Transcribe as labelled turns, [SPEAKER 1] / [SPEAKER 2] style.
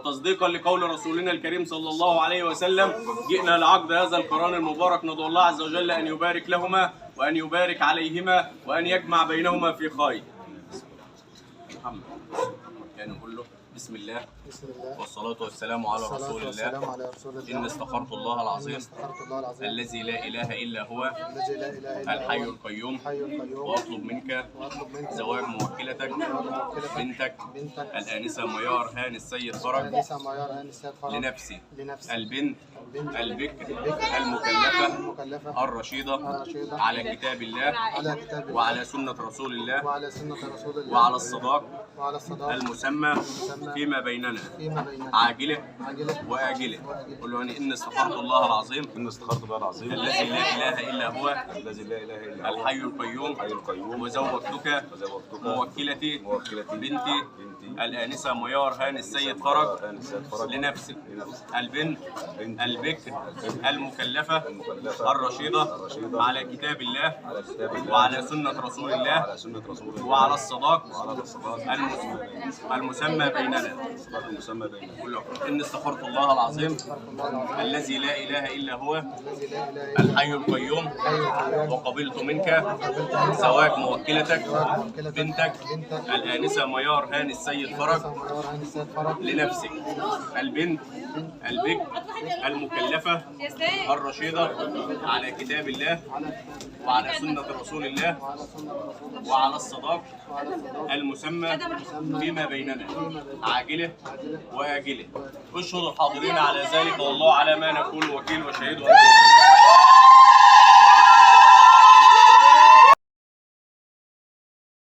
[SPEAKER 1] وتصديقا لقول رسولنا الكريم صلى الله عليه وسلم جئنا لعقد هذا القران المبارك، ندعو الله عز وجل أن يبارك لهما وأن يبارك عليهما وأن يجمع بينهما في خير. محمد كان يقول له بسم الله والصلاة والسلام على رسول الله. إن استخرت الله العظيم الذي لا إله إلا هو الحي القيوم وأطلب منك زواج موكلتك بنتك الآنسة ميار هاني السيد فرج لنفسي البنت البكر المكلفة الرشيدة على كتاب الله وعلى سنة رسول الله وعلى الصداق المسمى فيما بيننا عاجله وآجله. قل له إن استخرت الله العظيم الذي لا إله إلا هو الحي القيوم وزوجتك موكلتي بنتي الآنسة ميار هاني السيد فرج لنفسي البنت البكر المكلفة الرشيدة على كتاب الله وعلى سنة رسول الله وعلى الصداق المسمى بيننا. إن استخرت الله العظيم الذي لا إله إلا هو الحي القيوم وقبلت منك زواج موكلتك بنتك الآنسة ميار هاني السيد فرج لنفسك البنت البكر المكلفة الرشيدة على كتاب الله وعلى سنة رسول الله وعلى الصداق المسمى فيما بيننا عاجله وآجله. اشهد الحاضرين على ذلك والله على ما نقول وكيل وشهيد.